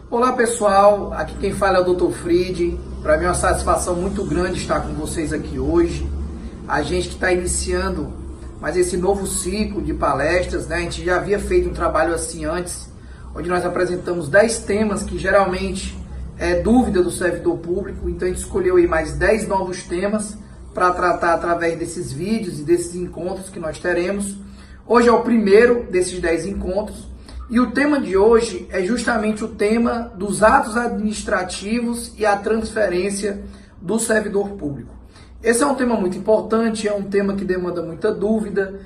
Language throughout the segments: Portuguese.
Olá pessoal, aqui quem fala é o Dr. Fried. Para mim é uma satisfação muito grande estar com vocês aqui hoje. A gente que está iniciando mais esse novo ciclo de palestras, né? A gente já havia feito um trabalho assim antes, onde nós apresentamos 10 temas que geralmente é dúvida do servidor público. Então a gente escolheu aí mais 10 novos temas para tratar através desses vídeos e desses encontros que nós teremos. Hoje é o primeiro desses 10 encontros. E o tema de hoje é justamente o tema dos atos administrativos e a transferência do servidor público. Esse é um tema muito importante, é um tema que demanda muita dúvida,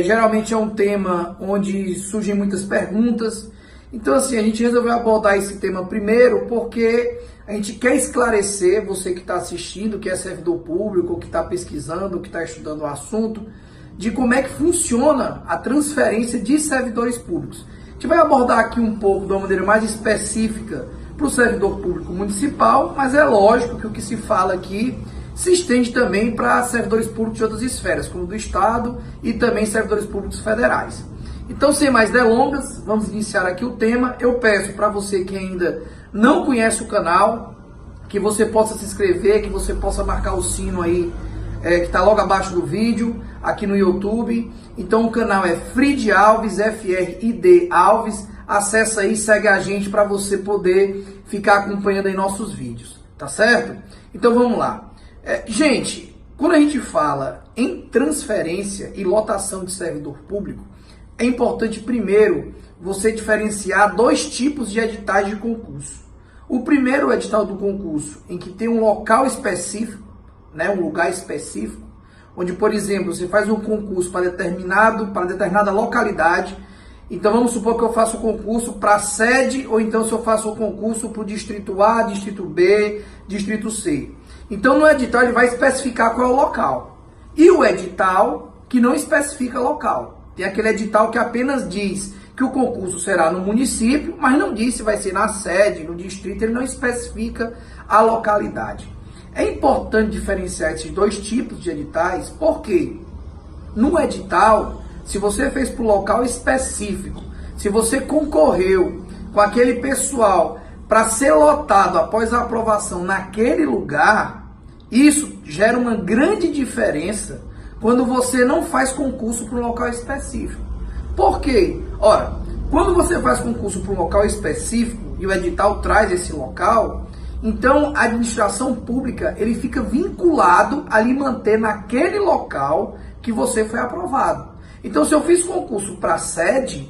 geralmente é um tema onde surgem muitas perguntas. Então assim, a gente resolveu abordar esse tema primeiro porque a gente quer esclarecer, você que está assistindo, que é servidor público, que está pesquisando, que está estudando o assunto, de como é que funciona a transferência de servidores públicos. A gente vai abordar aqui um pouco de uma maneira mais específica para o servidor público municipal, mas é lógico que o que se fala aqui se estende também para servidores públicos de outras esferas, como do Estado e também servidores públicos federais. Então, sem mais delongas, vamos iniciar aqui o tema. Eu peço para você que ainda não conhece o canal, que você possa se inscrever, que você possa marcar o sino aí, que está logo abaixo do vídeo, aqui no YouTube. Então o canal é Fried Alves, F-R-I-D Alves. Acessa aí, segue a gente para você poder ficar acompanhando aí nossos vídeos, tá certo? Então vamos lá. Gente, quando a gente fala em transferência e lotação de servidor público, é importante primeiro você diferenciar dois tipos de editais de concurso. O primeiro edital do concurso, em que tem um local específico, né, um lugar específico, onde, por exemplo, você faz um concurso para determinada localidade. Então vamos supor que eu faço o concurso para a sede, ou então se eu faço o concurso para o distrito A, distrito B, distrito C. Então no edital ele vai especificar qual é o local. E o edital que não especifica local. Tem aquele edital que apenas diz que o concurso será no município, mas não diz se vai ser na sede, no distrito, ele não especifica a localidade. É importante diferenciar esses dois tipos de editais, porque no edital, se você fez para o local específico, se você concorreu com aquele pessoal para ser lotado após a aprovação naquele lugar, isso gera uma grande diferença quando você não faz concurso para um local específico. Por quê? Ora, quando você faz concurso para um local específico e o edital traz esse local, então a administração pública ele fica vinculado a lhe manter naquele local que você foi aprovado. Então se eu fiz concurso para a sede,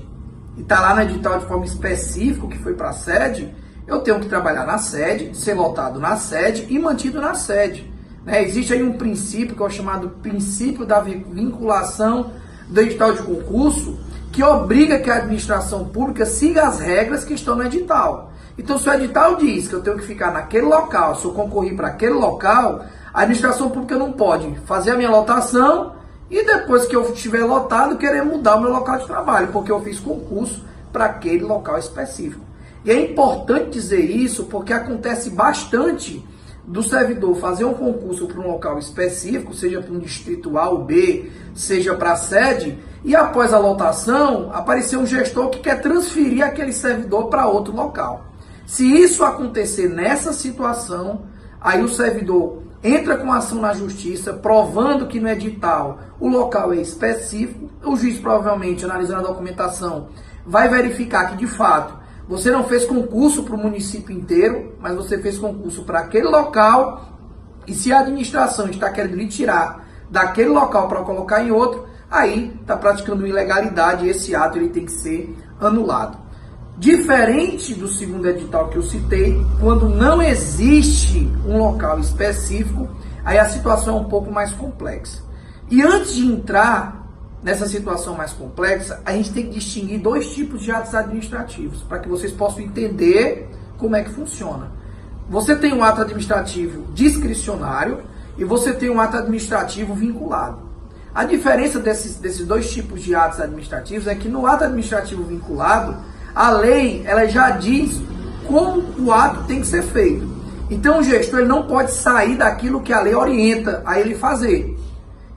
e está lá no edital de forma específica que foi para a sede, eu tenho que trabalhar na sede, ser lotado na sede e mantido na sede. Existe aí um princípio que é o chamado princípio da vinculação do edital de concurso, que obriga que a administração pública siga as regras que estão no edital. Então, se o edital diz que eu tenho que ficar naquele local, se eu concorrer para aquele local, a administração pública não pode fazer a minha lotação e depois que eu estiver lotado, querer mudar o meu local de trabalho, porque eu fiz concurso para aquele local específico. E é importante dizer isso porque acontece bastante do servidor fazer um concurso para um local específico, seja para um distrito A ou B, seja para a sede, e após a lotação, aparecer um gestor que quer transferir aquele servidor para outro local. Se isso acontecer nessa situação, aí o servidor entra com ação na justiça, provando que no edital o local é específico. O juiz, provavelmente, analisando a documentação, vai verificar que, de fato, você não fez concurso para o município inteiro, mas você fez concurso para aquele local. E se a administração está querendo lhe tirar daquele local para colocar em outro, aí está praticando ilegalidade e esse ato ele tem que ser anulado. Diferente do segundo edital que eu citei, quando não existe um local específico, aí a situação é um pouco mais complexa. E antes de entrar nessa situação mais complexa, a gente tem que distinguir dois tipos de atos administrativos, para que vocês possam entender como é que funciona. Você tem um ato administrativo discricionário e você tem um ato administrativo vinculado. A diferença desses dois tipos de atos administrativos é que no ato administrativo vinculado, a lei ela já diz como o ato tem que ser feito. Então o gestor ele não pode sair daquilo que a lei orienta a ele fazer.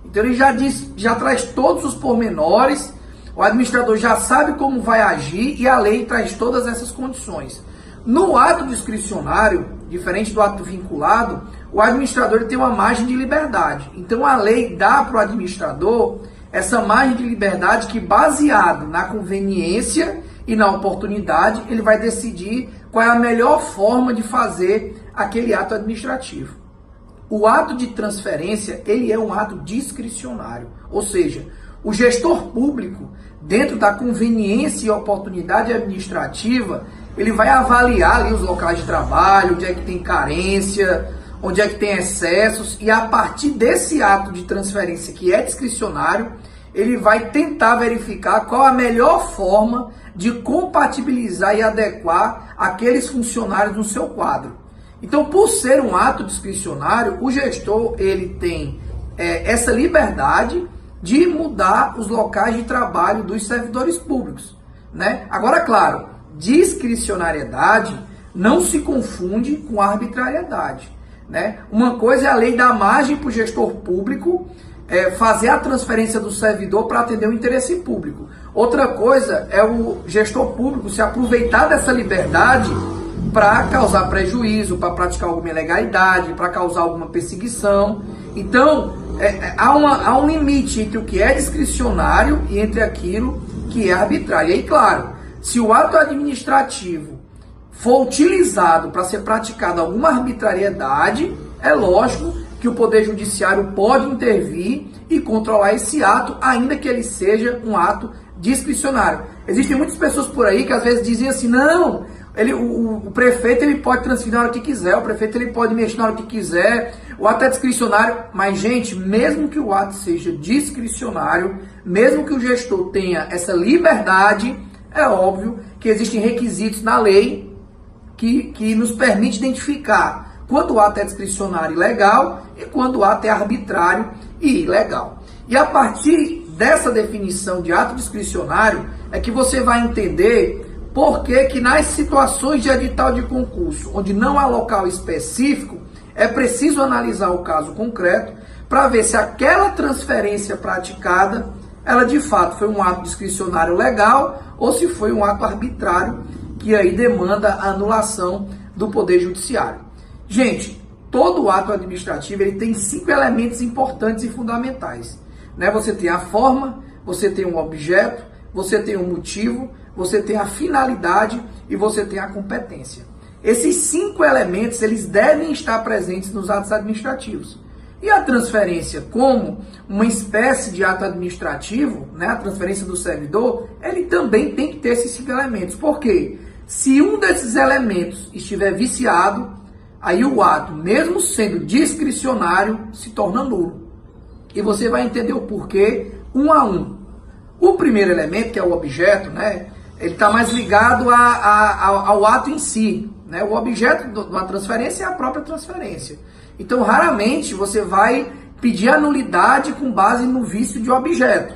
Então ele já diz, já traz todos os pormenores, o administrador já sabe como vai agir e a lei traz todas essas condições. No ato discricionário, diferente do ato vinculado, o administrador tem uma margem de liberdade. Então a lei dá para o administrador essa margem de liberdade que, baseado na conveniência e na oportunidade, ele vai decidir qual é a melhor forma de fazer aquele ato administrativo. O ato de transferência, ele é um ato discricionário, ou seja, o gestor público, dentro da conveniência e oportunidade administrativa, ele vai avaliar ali os locais de trabalho, onde é que tem carência, onde é que tem excessos, e a partir desse ato de transferência que é discricionário, ele vai tentar verificar qual a melhor forma de compatibilizar e adequar aqueles funcionários no seu quadro. Então, por ser um ato discricionário, o gestor ele tem essa liberdade de mudar os locais de trabalho dos servidores públicos, né? Agora, claro, discricionariedade não se confunde com arbitrariedade, né? Uma coisa é a lei dar margem para o gestor público fazer a transferência do servidor para atender o interesse público. Outra coisa é o gestor público se aproveitar dessa liberdade para causar prejuízo, para praticar alguma ilegalidade, para causar alguma perseguição. Então, há um limite entre o que é discricionário e entre aquilo que é arbitrário. E aí, claro, se o ato administrativo for utilizado para ser praticada alguma arbitrariedade, é lógico que o Poder Judiciário pode intervir e controlar esse ato, ainda que ele seja um ato discricionário. Existem muitas pessoas por aí que às vezes dizem assim, não, o prefeito ele pode transferir na hora que quiser, o prefeito ele pode mexer na hora que quiser, o ato é discricionário, mas gente, mesmo que o ato seja discricionário, mesmo que o gestor tenha essa liberdade, é óbvio que existem requisitos na lei que nos permite identificar quando o ato é discricionário e legal e quando o ato é arbitrário e ilegal. E a partir dessa definição de ato discricionário é que você vai entender por que nas situações de edital de concurso, onde não há local específico, é preciso analisar o caso concreto para ver se aquela transferência praticada, ela de fato foi um ato discricionário legal ou se foi um ato arbitrário que aí demanda a anulação do Poder Judiciário. Gente, todo ato administrativo ele tem 5 elementos importantes e fundamentais, né? Você tem a forma, você tem um objeto, você tem um motivo, você tem a finalidade e você tem a competência. Esses 5 elementos eles devem estar presentes nos atos administrativos. E a transferência, como uma espécie de ato administrativo, né, a transferência do servidor, ele também tem que ter esses 5 elementos. Por quê? Se um desses elementos estiver viciado, aí o ato, mesmo sendo discricionário, se torna nulo. E você vai entender o porquê um a um. O primeiro elemento, que é o objeto, né, ele está mais ligado ao ato em si. Né? O objeto de uma transferência é a própria transferência. Então, raramente você vai pedir a nulidade com base no vício de objeto.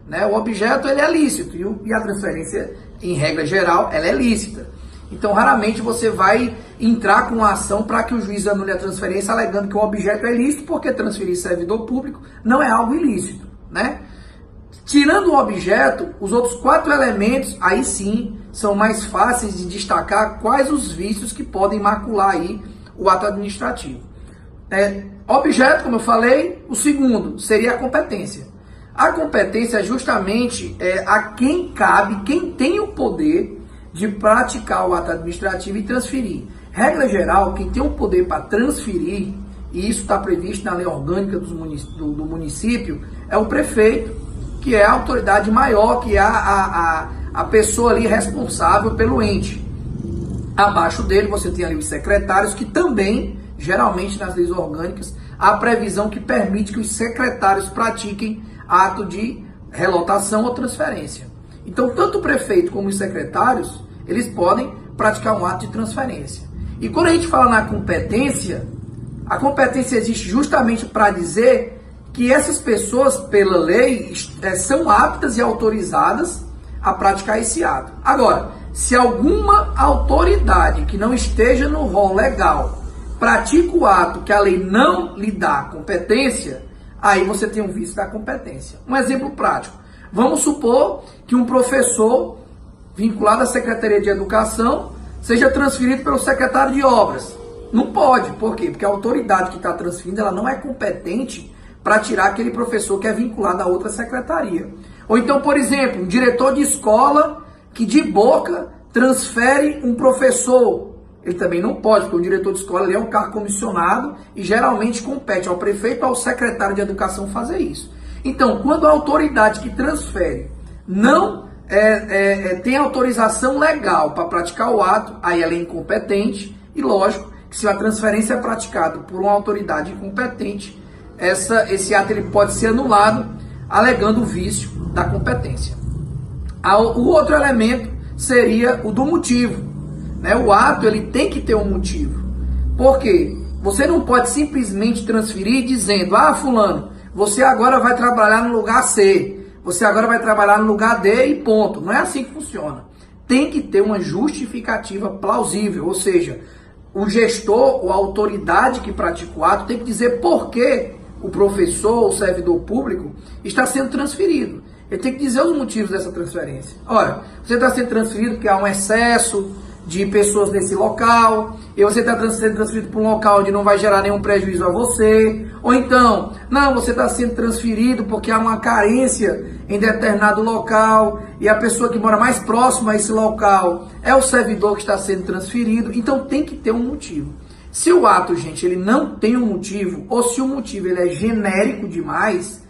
Né? O objeto ele é lícito e a transferência, em regra geral, ela é lícita. Então, raramente você vai entrar com uma ação para que o juiz anule a transferência alegando que o objeto é lícito, porque transferir servidor público não é algo ilícito. Né? Tirando o objeto, os outros 4 elementos, aí sim, são mais fáceis de destacar quais os vícios que podem macular aí o ato administrativo. Objeto, como eu falei, o segundo seria a competência. A competência é justamente a quem cabe, quem tem o poder de praticar o ato administrativo e transferir. Regra geral, quem tem o poder para transferir, e isso está previsto na lei orgânica do município, é o prefeito, que é a autoridade maior, que é a pessoa ali responsável pelo ente. Abaixo dele você tem ali os secretários, que também, geralmente nas leis orgânicas, há a previsão que permite que os secretários pratiquem ato de relotação ou transferência. Então, tanto o prefeito como os secretários, eles podem praticar um ato de transferência. E quando a gente fala na competência, a competência existe justamente para dizer que essas pessoas, pela lei, são aptas e autorizadas a praticar esse ato. Agora, se alguma autoridade que não esteja no rol legal pratica o ato que a lei não lhe dá competência, aí você tem um vício da competência. Um exemplo prático. Vamos supor que um professor vinculado à Secretaria de Educação seja transferido pelo secretário de obras. Não pode, por quê? Porque a autoridade que está transferindo, ela não é competente para tirar aquele professor que é vinculado a outra secretaria. Ou então, por exemplo, um diretor de escola que de boca transfere um professor. Ele também não pode, porque o diretor de escola ele é um cargo comissionado e geralmente compete ao prefeito ou ao secretário de educação fazer isso. Então, quando a autoridade que transfere não tem autorização legal para praticar o ato, aí ela é incompetente e, lógico, que se a transferência é praticada por uma autoridade incompetente, esse ato ele pode ser anulado, alegando o vício da competência. O outro elemento seria o do motivo. Né? O ato ele tem que ter um motivo. Por quê? Você não pode simplesmente transferir dizendo, fulano, você agora vai trabalhar no lugar C, você agora vai trabalhar no lugar D e ponto. Não é assim que funciona. Tem que ter uma justificativa plausível, ou seja, o gestor ou a autoridade que pratica o ato tem que dizer por que o professor ou servidor público está sendo transferido. Ele tem que dizer os motivos dessa transferência. Olha, você está sendo transferido porque há um excesso de pessoas nesse local, e você está sendo transferido para um local onde não vai gerar nenhum prejuízo a você, ou então, não, você está sendo transferido porque há uma carência em determinado local, e a pessoa que mora mais próxima a esse local é o servidor que está sendo transferido, então tem que ter um motivo. Se o ato, gente, ele não tem um motivo, ou se o motivo ele é genérico demais,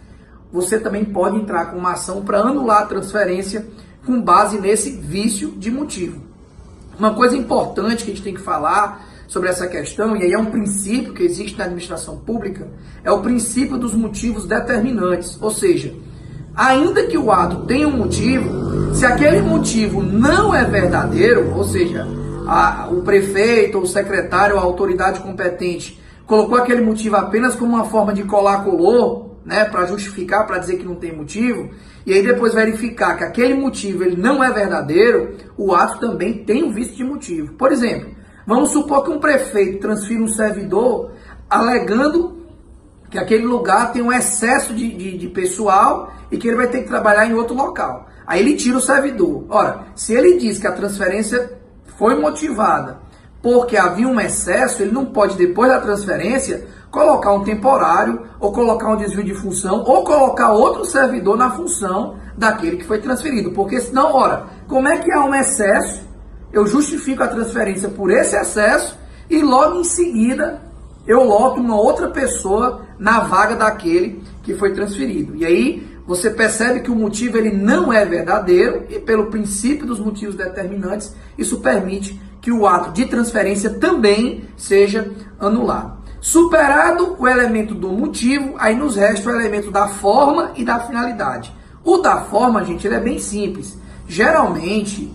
você também pode entrar com uma ação para anular a transferência com base nesse vício de motivo. Uma coisa importante que a gente tem que falar sobre essa questão, e aí é um princípio que existe na administração pública, é o princípio dos motivos determinantes. Ou seja, ainda que o ato tenha um motivo, se aquele motivo não é verdadeiro, ou seja, o prefeito, ou o secretário, ou a autoridade competente colocou aquele motivo apenas como uma forma de colar-color, né, para justificar, para dizer que não tem motivo, e aí depois verificar que aquele motivo ele não é verdadeiro, o ato também tem um vício de motivo. Por exemplo, vamos supor que um prefeito transfira um servidor alegando que aquele lugar tem um excesso de pessoal e que ele vai ter que trabalhar em outro local. Aí ele tira o servidor. Ora, se ele diz que a transferência foi motivada porque havia um excesso, ele não pode, depois da transferência, colocar um temporário, ou colocar um desvio de função, ou colocar outro servidor na função daquele que foi transferido. Porque senão, ora, como é que há um excesso, eu justifico a transferência por esse excesso, e logo em seguida eu loto uma outra pessoa na vaga daquele que foi transferido. E aí você percebe que o motivo ele não é verdadeiro, e pelo princípio dos motivos determinantes, isso permite que o ato de transferência também seja anulado. Superado o elemento do motivo, aí nos resta o elemento da forma e da finalidade. O da forma, gente, ele é bem simples. Geralmente,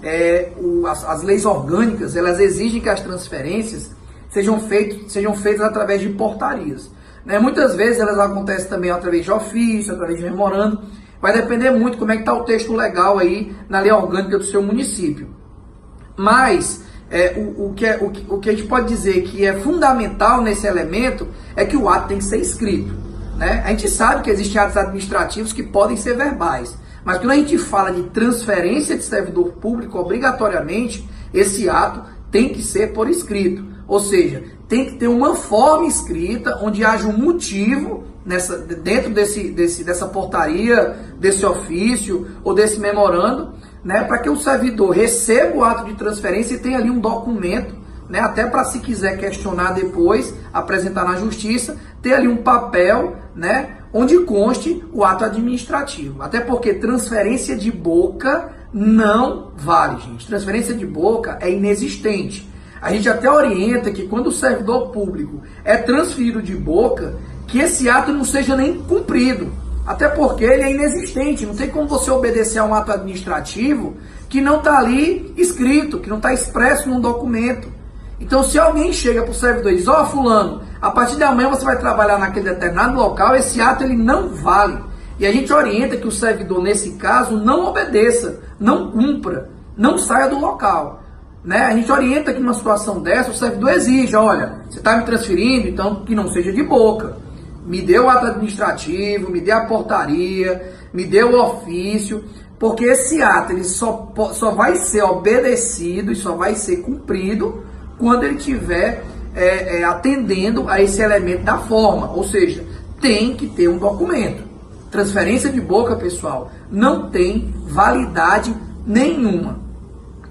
as leis orgânicas, elas exigem que as transferências sejam feitas através de portarias. Né? Muitas vezes elas acontecem também através de ofício, através de memorando. Vai depender muito como é que está o texto legal aí na lei orgânica do seu município. Mas o que a gente pode dizer que é fundamental nesse elemento é que o ato tem que ser escrito. Né? A gente sabe que existem atos administrativos que podem ser verbais, mas quando a gente fala de transferência de servidor público, obrigatoriamente, esse ato tem que ser por escrito. Ou seja, tem que ter uma forma escrita onde haja um motivo dentro dessa portaria, desse ofício ou desse memorando, né, para que o servidor receba o ato de transferência e tenha ali um documento, né, até para se quiser questionar depois, apresentar na justiça, ter ali um papel, né, onde conste o ato administrativo. Até porque transferência de boca não vale, gente. Transferência de boca é inexistente. A gente até orienta que quando o servidor público é transferido de boca, que esse ato não seja nem cumprido. Até porque ele é inexistente. Não tem como você obedecer a um ato administrativo que não está ali escrito, que não está expresso num documento. Então, se alguém chega para o servidor e diz, fulano, a partir de amanhã você vai trabalhar naquele determinado local, esse ato ele não vale. E a gente orienta que o servidor, nesse caso, não obedeça, não cumpra, não saia do local. Né? A gente orienta que numa situação dessa, o servidor exige, olha, você está me transferindo, então que não seja de boca. Me dê o ato administrativo, me dê a portaria, me dê o ofício, Porque esse ato ele só vai ser obedecido e só vai ser cumprido quando ele estiver atendendo a esse elemento da forma, ou seja, tem que ter um documento. Transferência de boca, pessoal, não tem validade nenhuma.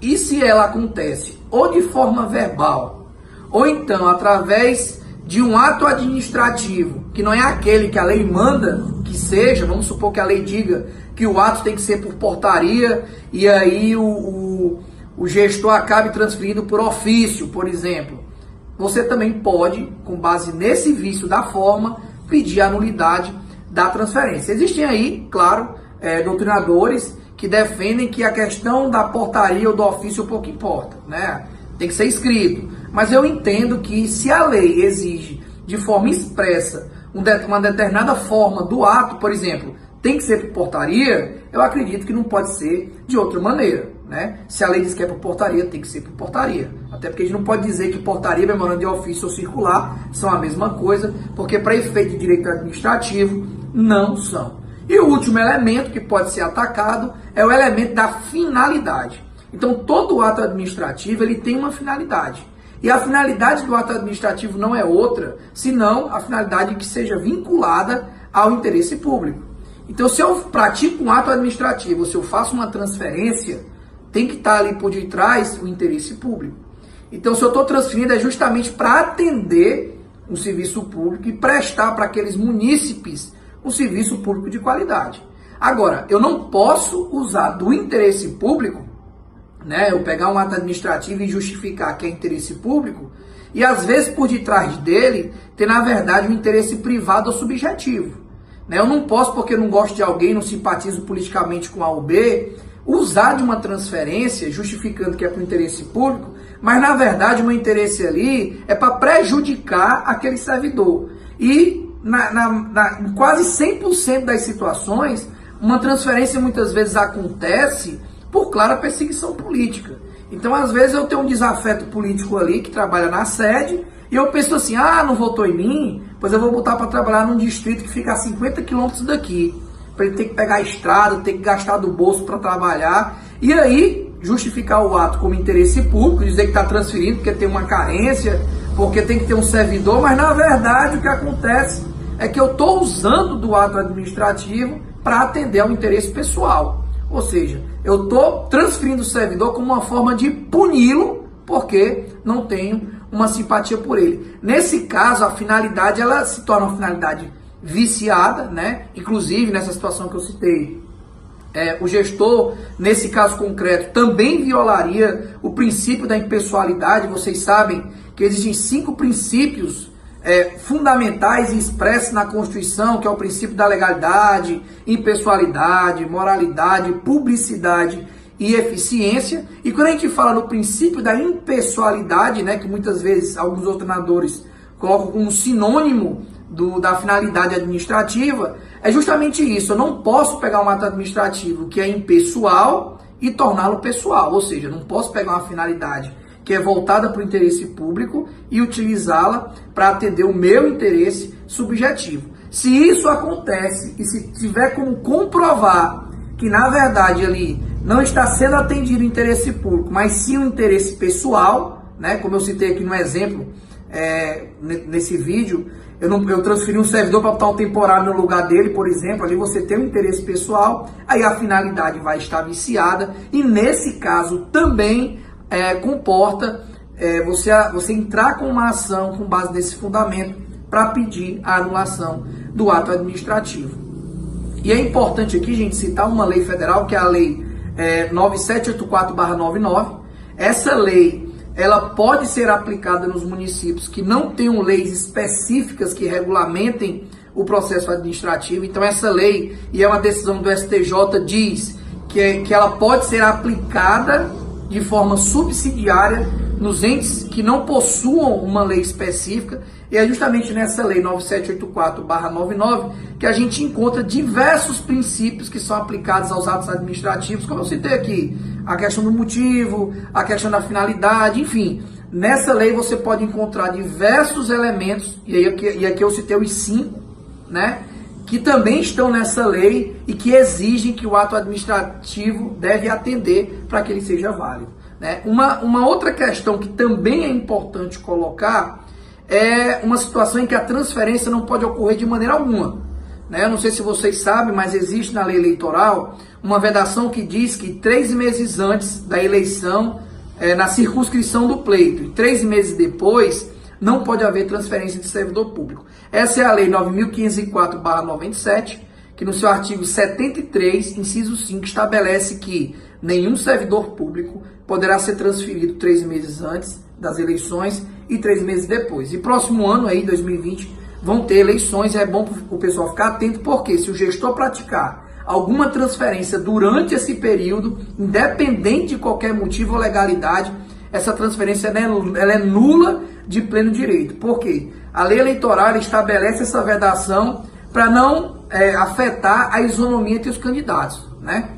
E se ela acontece ou de forma verbal, ou então através de um ato administrativo, que não é aquele que a lei manda que seja, vamos supor que a lei diga que o ato tem que ser por portaria, e aí o gestor acabe transferindo por ofício, por exemplo. Você também pode, com base nesse vício da forma, pedir a nulidade da transferência. Existem aí, claro, doutrinadores que defendem que a questão da portaria ou do ofício pouco importa, né? Tem que ser escrito. Mas eu entendo que se a lei exige de forma expressa uma determinada forma do ato, por exemplo, tem que ser por portaria, eu acredito que não pode ser de outra maneira, né? Se a lei diz que é por portaria, tem que ser por portaria. Até porque a gente não pode dizer que portaria, memorando de ofício ou circular são a mesma coisa, porque para efeito de direito administrativo não são. E o último elemento que pode ser atacado é o elemento da finalidade. Então todo ato administrativo ele tem uma finalidade. E a finalidade do ato administrativo não é outra, senão a finalidade que seja vinculada ao interesse público. Então, se eu pratico um ato administrativo, se eu faço uma transferência, tem que estar ali por detrás o interesse público. Então, se eu estou transferindo é justamente para atender um serviço público e prestar para aqueles munícipes um serviço público de qualidade. Agora, eu não posso usar do interesse público, né, eu pegar um ato administrativo e justificar que é interesse público, e às vezes por detrás dele ter, na verdade, um interesse privado ou subjetivo. Eu não posso, porque eu não gosto de alguém, não simpatizo politicamente com A ou B, usar de uma transferência, justificando que é para o interesse público, mas na verdade o meu interesse ali é para prejudicar aquele servidor. E em quase 100% das situações, uma transferência muitas vezes acontece por clara perseguição política. Então, às vezes, eu tenho um desafeto político ali que trabalha na sede, e eu penso assim, não votou em mim, pois eu vou botar para trabalhar num distrito que fica a 50 quilômetros daqui, para ele ter que pegar a estrada, ter que gastar do bolso para trabalhar, e aí justificar o ato como interesse público, dizer que está transferindo porque tem uma carência, porque tem que ter um servidor, mas na verdade o que acontece é que eu estou usando do ato administrativo para atender ao interesse pessoal. Ou seja, eu estou transferindo o servidor como uma forma de puni-lo, porque não tenho uma simpatia por ele. Nesse caso, a finalidade ela se torna uma finalidade viciada, né? Inclusive, nessa situação que eu citei, o gestor, nesse caso concreto, também violaria o princípio da impessoalidade. Vocês sabem que existem 5 princípios fundamentais e expressos na Constituição, que é o princípio da legalidade, impessoalidade, moralidade, publicidade e eficiência. E quando a gente fala no princípio da impessoalidade, né, que muitas vezes alguns doutrinadores colocam como sinônimo da finalidade administrativa, é justamente isso. Eu não posso pegar um ato administrativo que é impessoal e torná-lo pessoal, ou seja, eu não posso pegar uma finalidade que é voltada para o interesse público e utilizá-la para atender o meu interesse subjetivo. Se isso acontece e se tiver como comprovar que na verdade ali não está sendo atendido o interesse público, mas sim o interesse pessoal, né? Como eu citei aqui no exemplo, nesse vídeo, eu transferi um servidor para botar um temporário no lugar dele, por exemplo, ali você tem um interesse pessoal, aí a finalidade vai estar viciada, e nesse caso também comporta você entrar com uma ação com base nesse fundamento para pedir a anulação do ato administrativo. E é importante aqui, gente, citar uma lei federal, que é a lei 9784/99. Essa lei, ela pode ser aplicada nos municípios que não tenham leis específicas que regulamentem o processo administrativo. Então essa lei, e é uma decisão do STJ, diz que ela pode ser aplicada de forma subsidiária nos entes que não possuam uma lei específica, e é justamente nessa lei 9784/99 que a gente encontra diversos princípios que são aplicados aos atos administrativos, como eu citei aqui, a questão do motivo, a questão da finalidade, enfim. Nessa lei você pode encontrar diversos elementos, e aqui eu citei os 5, né, que também estão nessa lei e que exigem que o ato administrativo deve atender para que ele seja válido, né? Uma outra questão que também é importante colocar é uma situação em que a transferência não pode ocorrer de maneira alguma, né? Eu não sei se vocês sabem, mas existe na lei eleitoral uma vedação que diz que 3 meses antes da eleição, na circunscrição do pleito, e 3 meses depois, não pode haver transferência de servidor público. Essa é a Lei 9.504/97, que no seu artigo 73, inciso 5, estabelece que nenhum servidor público poderá ser transferido 3 meses antes das eleições e 3 meses depois. E próximo ano, aí, 2020, vão ter eleições, e é bom o pessoal ficar atento, porque se o gestor praticar alguma transferência durante esse período, independente de qualquer motivo ou legalidade, essa transferência ela é nula de pleno direito. Por quê? A lei eleitoral estabelece essa vedação para não afetar a isonomia entre os candidatos, né?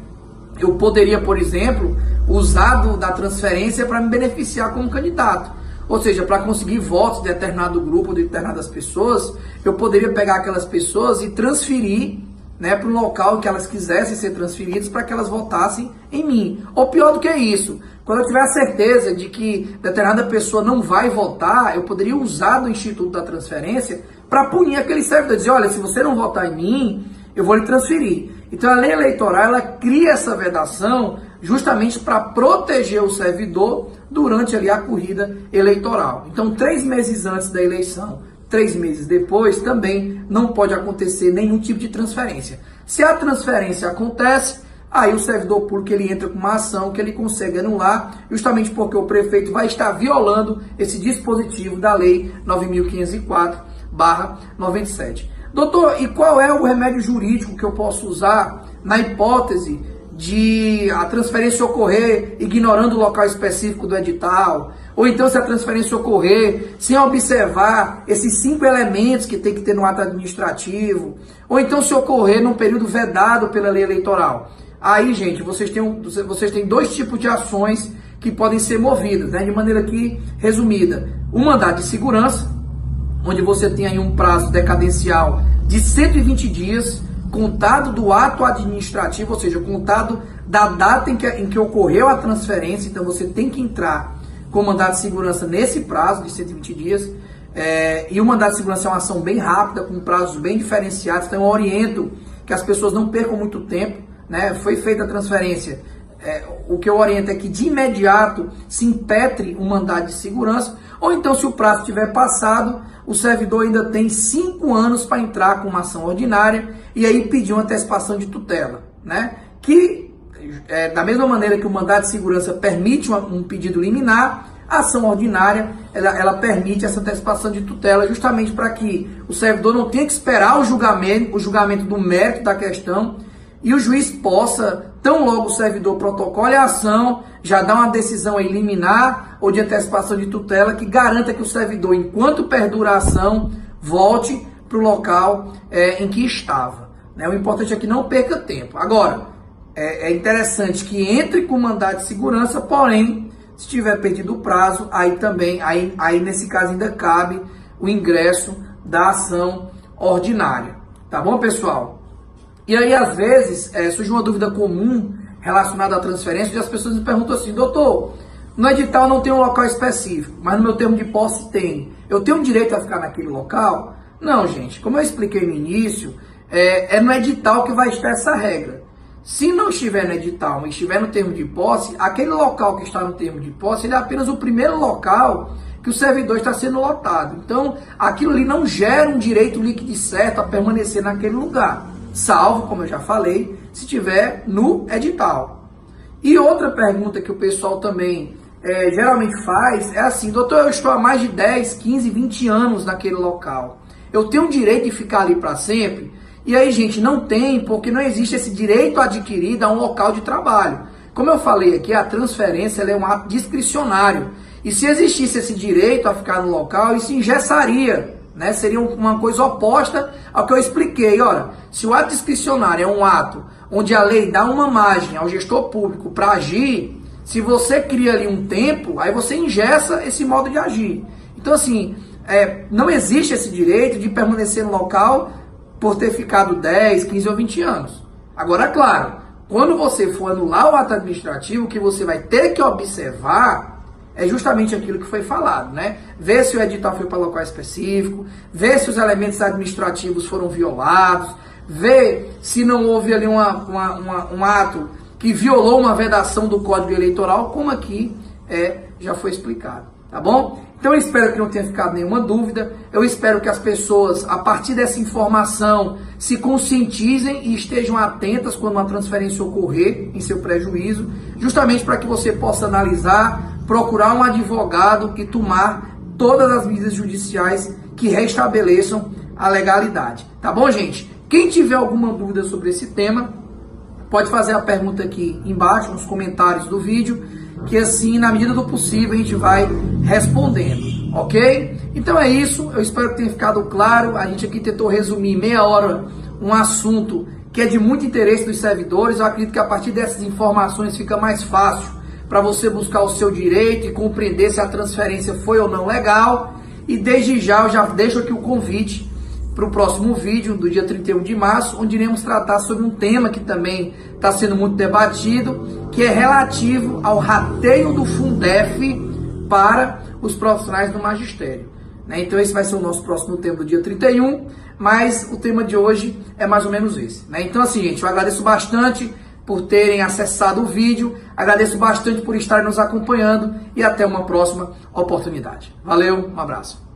Eu poderia, por exemplo, usar da transferência para me beneficiar como candidato. Ou seja, para conseguir votos de determinado grupo, de determinadas pessoas, eu poderia pegar aquelas pessoas e transferir, né, para um local que elas quisessem ser transferidas para que elas votassem em mim. Ou pior do que isso, quando eu tiver a certeza de que determinada pessoa não vai votar, eu poderia usar do Instituto da Transferência para punir aquele servidor, dizer, olha, se você não votar em mim, eu vou lhe transferir. Então a lei eleitoral, ela cria essa vedação justamente para proteger o servidor durante ali a corrida eleitoral. Então 3 meses antes da eleição, 3 meses depois, também não pode acontecer nenhum tipo de transferência. Se a transferência acontece, aí o servidor público ele entra com uma ação que ele consegue anular, justamente porque o prefeito vai estar violando esse dispositivo da Lei 9.504/97. Doutor, e qual é o remédio jurídico que eu posso usar na hipótese de a transferência ocorrer ignorando o local específico do edital? Ou então se a transferência ocorrer sem observar esses 5 elementos que tem que ter no ato administrativo? Ou então se ocorrer num período vedado pela lei eleitoral? Aí, gente, vocês têm 2 tipos de ações que podem ser movidas, né? De maneira aqui resumida. O mandado de segurança, onde você tem aí um prazo decadencial de 120 dias, contado do ato administrativo, ou seja, contado da data em que ocorreu a transferência. Então você tem que entrar com o mandado de segurança nesse prazo de 120 dias. E o mandado de segurança é uma ação bem rápida, com prazos bem diferenciados. Então eu oriento que as pessoas não percam muito tempo, né? Foi feita a transferência. O que eu oriento é que de imediato se impetre um mandado de segurança, ou então, se o prazo tiver passado, o servidor ainda tem 5 anos para entrar com uma ação ordinária e aí pedir uma antecipação de tutela, né? Que, da mesma maneira que o mandado de segurança permite um pedido liminar, a ação ordinária ela permite essa antecipação de tutela, justamente para que o servidor não tenha que esperar o julgamento do mérito da questão, e o juiz possa, tão logo o servidor protocole a ação, já dar uma decisão aí liminar ou de antecipação de tutela que garanta que o servidor, enquanto perdura a ação, volte para o local em que estava, né? O importante é que não perca tempo. Agora, é interessante que entre com mandado de segurança, porém, se tiver perdido o prazo, aí também, aí nesse caso ainda cabe o ingresso da ação ordinária. Tá bom, pessoal? E aí, às vezes, surge uma dúvida comum relacionada à transferência, e as pessoas me perguntam assim, doutor, no edital não tem um local específico, mas no meu termo de posse tem. Eu tenho direito a ficar naquele local? Não, gente, como eu expliquei no início, é no edital que vai estar essa regra. Se não estiver no edital, mas estiver no termo de posse, aquele local que está no termo de posse, ele é apenas o primeiro local que o servidor está sendo lotado. Então, aquilo ali não gera um direito líquido e certo a permanecer naquele lugar, salvo, como eu já falei, se estiver no edital. E outra pergunta que o pessoal também geralmente faz é assim, doutor, eu estou há mais de 10, 15, 20 anos naquele local. Eu tenho direito de ficar ali para sempre? E aí, gente, não tem, porque não existe esse direito adquirido a um local de trabalho. Como eu falei aqui, a transferência ela é um ato discricionário. E se existisse esse direito a ficar no local, isso engessaria, né? Seria uma coisa oposta ao que eu expliquei. Ora, se o ato discricionário é um ato onde a lei dá uma margem ao gestor público para agir, se você cria ali um tempo, aí você engessa esse modo de agir. Então, assim, não existe esse direito de permanecer no local por ter ficado 10, 15 ou 20 anos. Agora, claro, quando você for anular o ato administrativo, o que você vai ter que observar é justamente aquilo que foi falado, né? Ver se o edital foi para local específico, ver se os elementos administrativos foram violados, ver se não houve ali um ato que violou uma vedação do Código Eleitoral, como aqui já foi explicado, tá bom? Então eu espero que não tenha ficado nenhuma dúvida, eu espero que as pessoas, a partir dessa informação, se conscientizem e estejam atentas quando uma transferência ocorrer em seu prejuízo, justamente para que você possa analisar, procurar um advogado e tomar todas as medidas judiciais que restabeleçam a legalidade, tá bom, gente? Quem tiver alguma dúvida sobre esse tema, pode fazer a pergunta aqui embaixo, nos comentários do vídeo, que assim, na medida do possível, a gente vai respondendo, ok? Então é isso, eu espero que tenha ficado claro. A gente aqui tentou resumir em meia hora um assunto que é de muito interesse dos servidores. Eu acredito que a partir dessas informações fica mais fácil para você buscar o seu direito e compreender se a transferência foi ou não legal. E desde já, eu já deixo aqui o convite para o próximo vídeo, do dia 31 de março, onde iremos tratar sobre um tema que também está sendo muito debatido, que é relativo ao rateio do Fundef para os profissionais do magistério. Então esse vai ser o nosso próximo tema do dia 31, mas o tema de hoje é mais ou menos esse. Então assim, gente, eu agradeço bastante por terem acessado o vídeo, agradeço bastante por estarem nos acompanhando e até uma próxima oportunidade. Valeu, um abraço.